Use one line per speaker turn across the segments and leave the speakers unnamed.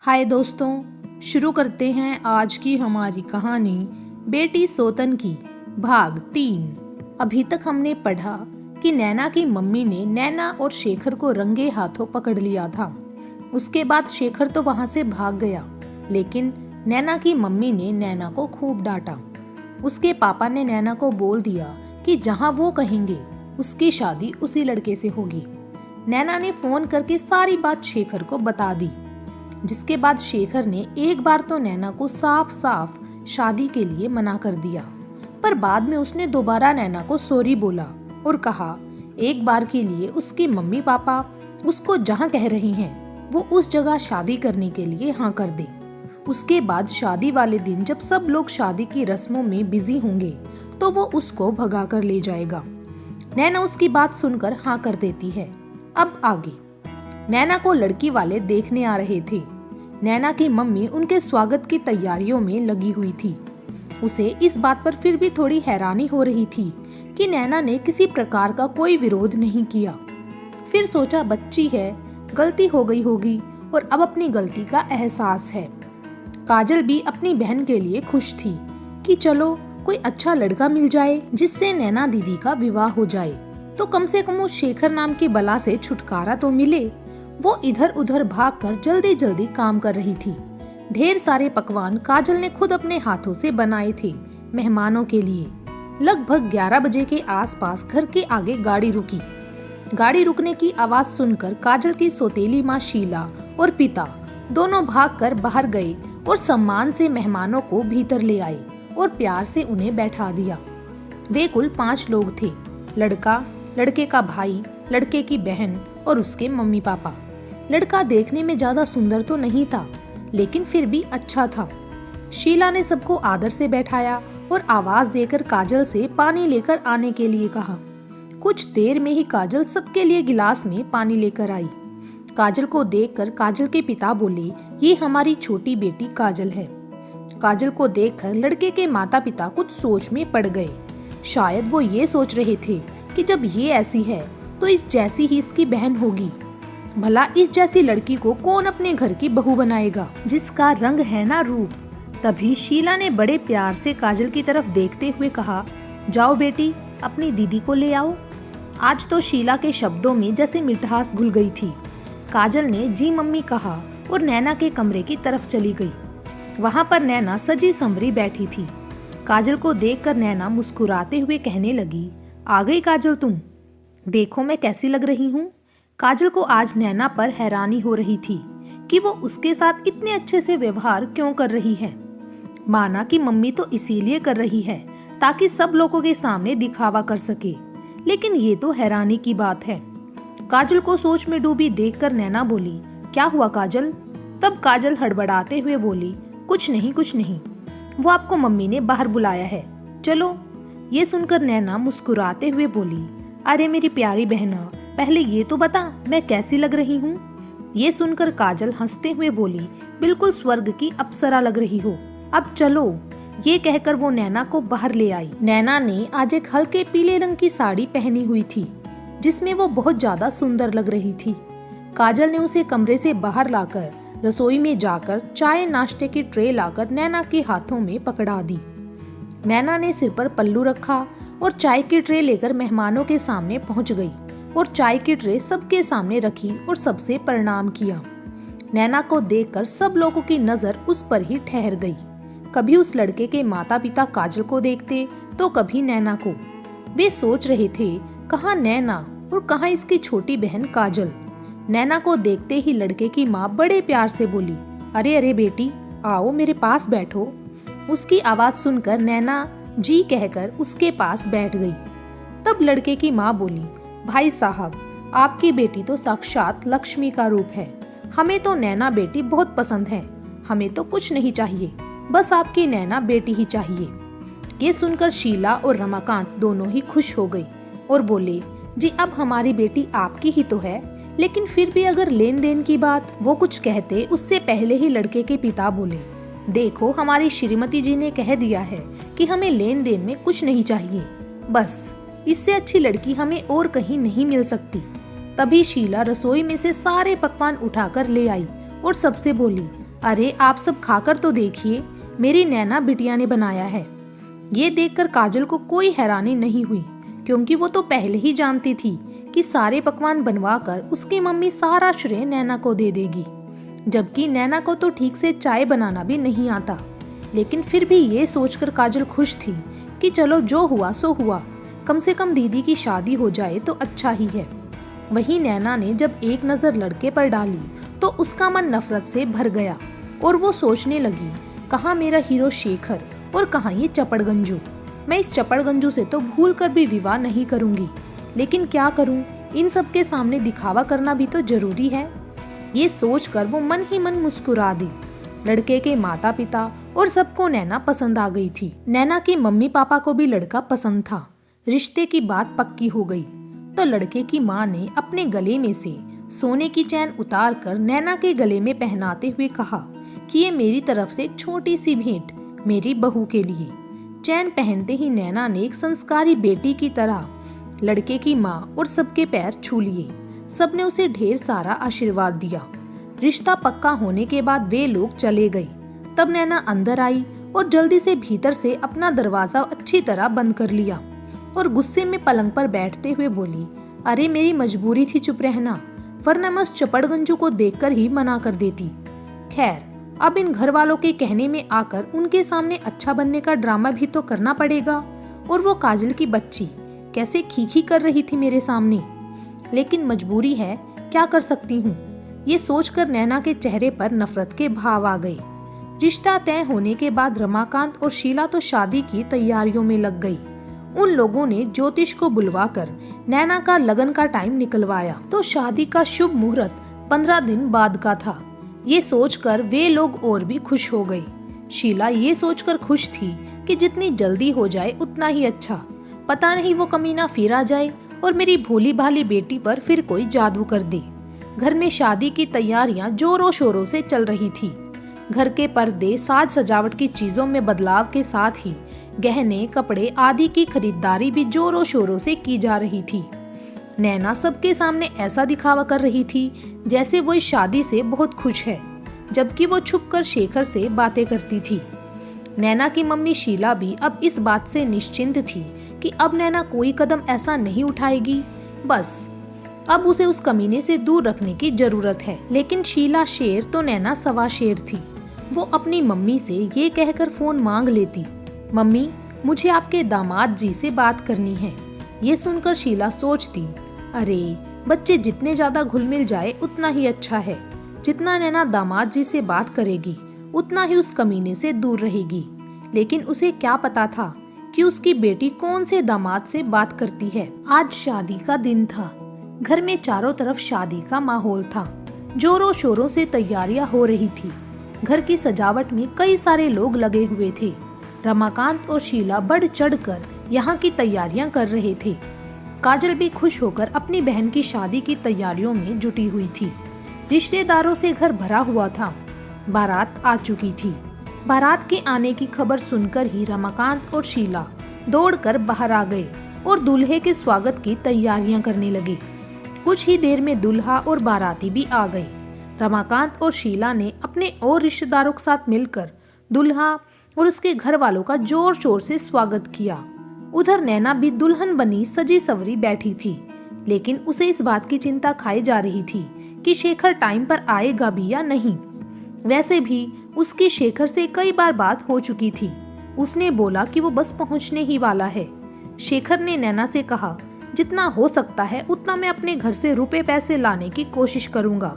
हाय दोस्तों, शुरू करते हैं आज की हमारी कहानी बेटी सौतन की भाग 3। अभी तक हमने पढ़ा कि नैना की मम्मी ने नैना और शेखर को रंगे हाथों पकड़ लिया था। उसके बाद शेखर तो वहां से भाग गया, लेकिन नैना की मम्मी ने नैना को खूब डांटा। उसके पापा ने नैना को बोल दिया कि जहां वो कहेंगे उसकी शादी उसी लड़के से होगी। नैना ने फोन करके सारी बात शेखर को बता दी, जिसके बाद शेखर ने एक बार तो नैना को साफ साफ शादी के लिए मना कर दिया, पर बाद में उसने दोबारा नैना को सॉरी बोला और कहा एक बार के लिए उसके मम्मी पापा उसको जहाँ कह रही हैं वो उस जगह शादी करने के लिए हाँ कर दे। उसके बाद शादी वाले दिन जब सब लोग शादी की रस्मों में बिजी होंगे तो वो उसको भगा कर ले जाएगा। नैना उसकी बात सुनकर हाँ कर देती है। अब आगे नैना को लड़की वाले देखने आ रहे थे। नैना की मम्मी उनके स्वागत की तैयारियों में लगी हुई थी। उसे इस बात पर फिर भी थोड़ी हैरानी हो रही थी कि नैना ने किसी प्रकार का कोई विरोध नहीं किया। फिर सोचा बच्ची है, गलती हो गई होगी और अब अपनी गलती का एहसास है। काजल भी अपनी बहन के लिए खुश थी कि चलो कोई अच्छा लड़का मिल जाए जिससे नैना दीदी का विवाह हो जाए, तो कम से कम उस शेखर नाम की बला से छुटकारा तो मिले। वो इधर उधर भागकर जल्दी जल्दी काम कर रही थी। ढेर सारे पकवान काजल ने खुद अपने हाथों से बनाए थे मेहमानों के लिए। लगभग 11 बजे के आसपास घर के आगे गाड़ी रुकी। गाड़ी रुकने की आवाज सुनकर काजल की सौतेली माँ शीला और पिता दोनों भागकर बाहर गए और सम्मान से मेहमानों को भीतर ले आए और प्यार से उन्हें बैठा दिया। वे कुल 5 लोग थे, लड़का, लड़के का भाई, लड़के की बहन और उसके मम्मी पापा। लड़का देखने में ज्यादा सुंदर तो नहीं था, लेकिन फिर भी अच्छा था। शीला ने सबको आदर से बैठाया और आवाज देकर काजल से पानी लेकर आने के लिए कहा। कुछ देर में ही काजल सबके लिए गिलास में पानी लेकर आई। काजल को देखकर काजल के पिता बोले, ये हमारी छोटी बेटी काजल है। काजल को देखकर लड़के के माता पिता कुछ सोच में पड़ गए। शायद वो ये सोच रहे थे कि जब ये ऐसी है तो इस जैसी ही इसकी बहन होगी। भला इस जैसी लड़की को कौन अपने घर की बहू बनाएगा, जिसका रंग है ना रूप। तभी शीला ने बड़े प्यार से काजल की तरफ देखते हुए कहा, जाओ बेटी अपनी दीदी को ले आओ। आज तो शीला के शब्दों में जैसे मिठास घुल गई थी। काजल ने जी मम्मी कहा और नैना के कमरे की तरफ चली गई। वहाँ पर नैना सजी संवरी बैठी थी। काजल को देखकर नैना मुस्कुराते हुए कहने लगी, आ गई काजल तुम, देखो मैं कैसी लग रही हूँ। काजल को आज नैना पर हैरानी हो रही थी कि वो उसके साथ इतने अच्छे से व्यवहार क्यों कर रही है। माना कि मम्मी तो इसीलिए कर रही है ताकि सब लोगों के सामने दिखावा कर सके, लेकिन ये तो हैरानी की बात है। काजल को सोच में डूबी देखकर नैना बोली, क्या हुआ काजल? तब काजल हड़बड़ाते हुए बोली, कुछ नहीं कुछ नहीं, वो आपको मम्मी ने बाहर बुलाया है, चलो। ये सुनकर नैना मुस्कुराते हुए बोली, अरे मेरी प्यारी बहना, पहले ये तो बता मैं कैसी लग रही हूँ। ये सुनकर काजल हंसते हुए बोली, बिल्कुल स्वर्ग की अप्सरा लग रही हो, अब चलो। ये कहकर वो नैना को बाहर ले आई। नैना ने आज एक हल्के पीले रंग की साड़ी पहनी हुई थी, जिसमें वो बहुत ज्यादा सुंदर लग रही थी। काजल ने उसे कमरे से बाहर लाकर रसोई में जाकर चाय नाश्ते की ट्रे लाकर नैना के हाथों में पकड़ा दी। नैना ने सिर पर पल्लू रखा और चाय की ट्रे लेकर मेहमानों के सामने पहुंच गई और चाय की ट्रे सबके सामने रखी और सबसे प्रणाम किया। नैना को देखकर सब लोगों की नजर उस पर ही ठहर गई। कभी उस लड़के के माता पिता काजल को देखते तो कभी नैना को। वे सोच रहे थे कहाँ नैना और कहाँ इसकी छोटी बहन काजल। नैना को देखते ही लड़के की माँ बड़े प्यार से बोली, अरे अरे बेटी आओ मेरे पास बैठो। उसकी आवाज सुनकर नैना जी कहकर उसके पास बैठ गई। तब लड़के की माँ बोली, भाई साहब आपकी बेटी तो साक्षात लक्ष्मी का रूप है, हमें तो नैना बेटी बहुत पसंद है, हमें तो कुछ नहीं चाहिए, बस आपकी नैना बेटी ही चाहिए। ये सुनकर शीला और रमाकांत दोनों ही खुश हो गई और बोले, जी अब हमारी बेटी आपकी ही तो है, लेकिन फिर भी अगर लेन देन की बात। वो कुछ कहते उससे पहले ही लड़के के पिता बोले, देखो हमारी श्रीमती जी ने कह दिया है कि हमें लेन देन में कुछ नहीं चाहिए, बस इससे अच्छी लड़की हमें और कहीं नहीं मिल सकती। तभी शीला रसोई में से सारे पकवान उठाकर ले आई और सबसे बोली, अरे आप सब खाकर तो देखिए, मेरी नैना बिटिया ने बनाया है। ये देखकर काजल को कोई हैरानी नहीं हुई, क्योंकि वो तो पहले ही जानती थी कि सारे पकवान बनवाकर उसकी मम्मी सारा श्रेय नैना को दे देगी, जबकि नैना को तो ठीक से चाय बनाना भी नहीं आता। लेकिन फिर भी ये सोचकर काजल खुश थी कि चलो जो हुआ सो हुआ, कम से कम दीदी की शादी हो जाए तो अच्छा ही है। वहीं नैना ने जब एक नज़र लड़के पर डाली तो उसका मन नफरत से भर गया और वो सोचने लगी, कहाँ मेरा हीरो शेखर और कहाँ ये चपड़गंजू। मैं इस चपड़गंजू से तो भूल कर भी विवाह नहीं करूँगी, लेकिन क्या करूँ, इन सब के सामने दिखावा करना भी तो जरूरी है। ये सोचकर वो मन ही मन मुस्कुरा दी। लड़के के माता पिता और सबको नैना पसंद आ गई थी। नैना के मम्मी पापा को भी लड़का पसंद था। रिश्ते की बात पक्की हो गई तो लड़के की माँ ने अपने गले में से सोने की चैन उतार कर नैना के गले में पहनाते हुए कहा कि ये मेरी तरफ से एक छोटी सी भेंट मेरी बहू के लिए। चैन पहनते ही नैना ने एक संस्कारी बेटी की तरह लड़के की माँ और सबके पैर छू लिए। सबने उसे ढेर सारा आशीर्वाद दिया। रिश्ता पक्का होने के बाद वे लोग चले गए। तब नैना अंदर आई और जल्दी से भीतर से अपना दरवाजा अच्छी तरह बंद कर लिया और गुस्से में पलंग पर बैठते हुए बोली, अरे मेरी मजबूरी थी चुप रहना, वरना मैं उस चपड़गंजू को देखकर ही मना कर देती। खैर, अब इन घर वालों के कहने में आकर उनके सामने अच्छा बनने का ड्रामा भी तो करना पड़ेगा। और वो काजल की बच्ची कैसे खीखी कर रही थी मेरे सामने, लेकिन मजबूरी है, क्या कर सकती हूँ। ये सोचकर नैना के चेहरे पर नफरत के भाव आ गए। रिश्ता तय होने के बाद रमाकांत और शीला तो शादी की तैयारियों में लग गई। उन लोगों ने ज्योतिष को बुलवाकर नैना का लगन का टाइम निकलवाया तो शादी का शुभ मुहूर्त 15 दिन बाद का था। ये सोचकर वे लोग और भी खुश हो गई। शीला ये सोचकर खुश थी कि जितनी जल्दी हो जाए उतना ही अच्छा, पता नहीं वो कमीना फिर आ जाए और मेरी भोली भाली बेटी पर फिर कोई जादू कर दे। घर में शादी की तैयारियां जोरों शोरों से चल रही थी। घर के पर्दे, साज सजावट की चीजों में बदलाव के साथ ही गहने, कपड़े आदि की खरीदारी भी जोरों शोरों से की जा रही थी। नैना सबके सामने ऐसा दिखावा कर रही थी जैसे वो इस शादी से बहुत खुश है, जबकि वो छुपकर शेखर से बातें करती थी। नैना की मम्मी शीला भी अब इस बात से निश्चिंत थी कि अब नैना कोई कदम ऐसा नहीं उठाएगी, बस अब उसे उस कमीने से दूर रखने की जरूरत है। लेकिन शीला शेर तो नैना सवा शेर थी। वो अपनी मम्मी से ये कहकर फोन मांग लेती, मम्मी मुझे आपके दामाद जी से बात करनी है। ये सुनकर शीला सोचती, अरे बच्चे जितने ज्यादा घुल मिल जाए उतना ही अच्छा है। जितना नैना दामाद जी से बात करेगी उतना ही उस कमीने से दूर रहेगी। लेकिन उसे क्या पता था कि उसकी बेटी कौन से दामाद से बात करती है। आज शादी का दिन था। घर में चारों तरफ शादी का माहौल था। जोरों शोरों से तैयारियां हो रही थी। घर की सजावट में कई सारे लोग लगे हुए थे। रमाकांत और शीला बढ़ चढ़कर यहाँ की तैयारियां कर रहे थे। काजल भी खुश होकर अपनी बहन की शादी की तैयारियों में जुटी हुई थी। रिश्तेदारों से घर भरा हुआ था। बारात आ चुकी थी। बारात के आने की खबर सुनकर ही रमाकांत और शीला दौड़कर बाहर आ गए और दूल्हे के स्वागत की तैयारियां करने लगे। कुछ ही देर में दूल्हा और बाराती भी आ गए। रमाकांत और शीला ने अपने और रिश्तेदारों के साथ मिलकर दूल्हा और उसके घर वालों का जोर शोर से स्वागत किया। उधर नैना भी दुल्हन बनी सजी सवरी बैठी थी, लेकिन उसे इस बात की चिंता खाई जा रही थी कि शेखर टाइम पर आएगा भी या नहीं। वैसे भी उसकी शेखर से कई बार बात हो चुकी थी। उसने बोला कि वो बस पहुंचने ही वाला है। शेखर ने नैना से कहा, जितना हो सकता है उतना मैं अपने घर से रुपए पैसे लाने की कोशिश करूंगा।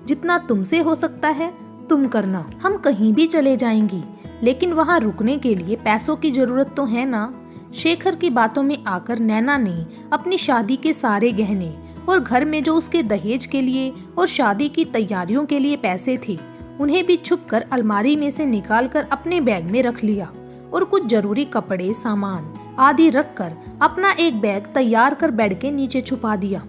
जितना तुमसे हो सकता है तुम करना। हम कहीं भी चले जाएंगी, लेकिन वहाँ रुकने के लिए पैसों की जरूरत तो है ना। शेखर की बातों में आकर नैना ने अपनी शादी के सारे गहने और घर में जो उसके दहेज के लिए और शादी की तैयारियों के लिए पैसे थे उन्हें भी छुपकर अलमारी में से निकालकर अपने बैग में रख लिया और कुछ जरूरी कपड़े, सामान आदि रखकर अपना एक बैग तैयार कर बेड के नीचे छुपा दिया।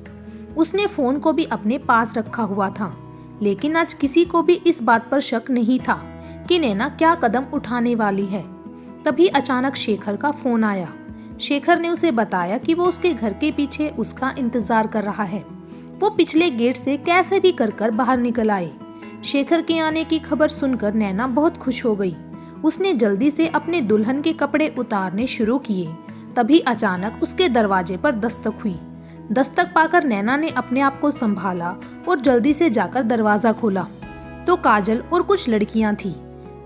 उसने फोन को भी अपने पास रखा हुआ था, लेकिन आज किसी को भी इस बात पर शक नहीं था कि नैना क्या कदम उठाने वाली है। तभी अचानक शेखर का फोन आया। शेखर ने उसे बताया कि वो उसके घर के पीछे उसका इंतजार कर रहा है। वो पिछले गेट से कैसे भी कर बाहर निकल आए। शेखर के आने की खबर सुनकर नैना बहुत खुश हो गई। उसने जल्दी से अपने दुल्हन के कपड़े उतारने शुरू किए। तभी अचानक उसके दरवाजे पर दस्तक हुई। दस्तक पाकर नैना ने अपने आप को संभाला और जल्दी से जाकर दरवाजा खोला तो काजल और कुछ लड़कियां थी।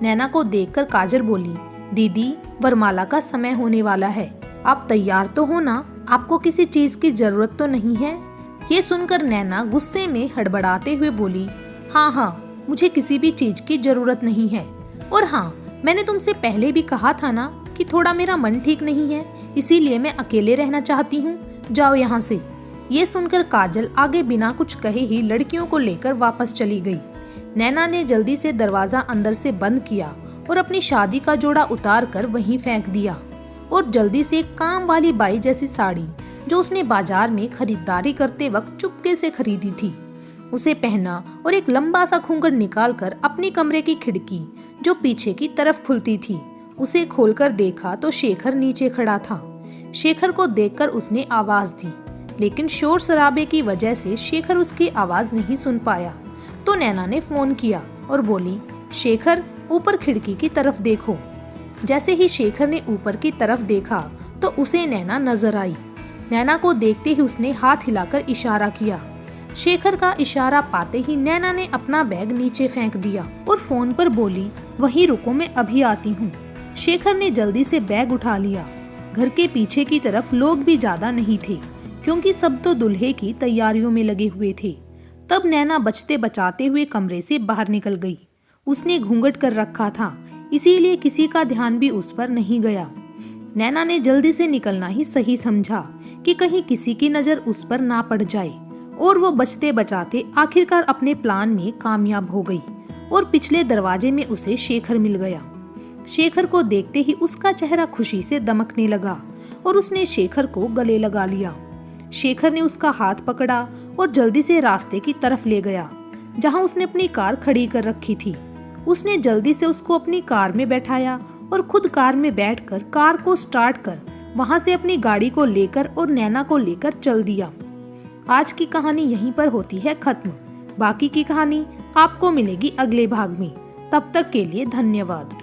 नैना को देखकर काजल बोली, दीदी वरमाला का समय होने वाला है, आप तैयार तो हो ना? आपको किसी चीज की जरूरत तो नहीं है? ये सुनकर नैना गुस्से में हड़बड़ाते हुए बोली, हाँ, मुझे किसी भी चीज की जरूरत नहीं है। और हाँ, मैंने तुमसे पहले भी कहा था ना कि थोड़ा मेरा मन ठीक नहीं है, इसीलिए मैं अकेले रहना चाहती हूँ, जाओ यहाँ से। ये सुनकर काजल आगे बिना कुछ कहे ही लड़कियों को लेकर वापस चली गई। नैना ने जल्दी से दरवाजा अंदर से बंद किया और अपनी शादी का जोड़ा उतार कर वहीं फेंक दिया और जल्दी से काम वाली बाई जैसी साड़ी जो उसने बाजार में खरीदारी करते वक्त चुपके से खरीदी थी उसे पहना और एक लंबा सा घूंघट निकालकर अपनी कमरे की खिड़की जो पीछे की तरफ खुलती थी उसे खोलकर देखा तो शेखर नीचे खड़ा था। शेखर को देखकर उसने आवाज दी, लेकिन शोर शराबे की वजह से शेखर उसकी आवाज नहीं सुन पाया। तो नैना ने फोन किया और बोली, शेखर ऊपर खिड़की की तरफ देखो। जैसे ही शेखर ने ऊपर की तरफ देखा तो उसे नैना नजर आई। नैना को देखते ही उसने हाथ हिलाकर इशारा किया। शेखर का इशारा पाते ही नैना ने अपना बैग नीचे फेंक दिया और फोन पर बोली, वहीं रुको, मैं अभी आती हूँ। शेखर ने जल्दी से बैग उठा लिया। घर के पीछे की तरफ लोग भी ज्यादा नहीं थे क्योंकि सब तो दूल्हे की तैयारियों में लगे हुए थे। तब नैना बचते बचाते हुए कमरे से बाहर निकल गई। उसने घूंघट कर रखा था, इसीलिए किसी का ध्यान भी उस पर नहीं गया। नैना ने जल्दी से निकलना ही सही समझा कि कहीं किसी की नजर उस पर ना पड़ जाए और वो बचते बचाते आखिरकार अपने प्लान में कामयाब हो गई और पिछले दरवाजे में उसे शेखर मिल गया। शेखर को देखते ही उसका चेहरा खुशी से दमकने लगा और उसने शेखर को गले लगा लिया। शेखर ने उसका हाथ पकड़ा और जल्दी से रास्ते की तरफ ले गया जहां उसने अपनी कार खड़ी कर रखी थी। उसने जल्दी से उसको अपनी कार में बैठाया और खुद कार में बैठकर कार को स्टार्ट कर वहां से अपनी गाड़ी को लेकर और नैना को लेकर चल दिया। आज की कहानी यहीं पर होती है खत्म। बाकी की कहानी आपको मिलेगी अगले भाग में। तब तक के लिए धन्यवाद।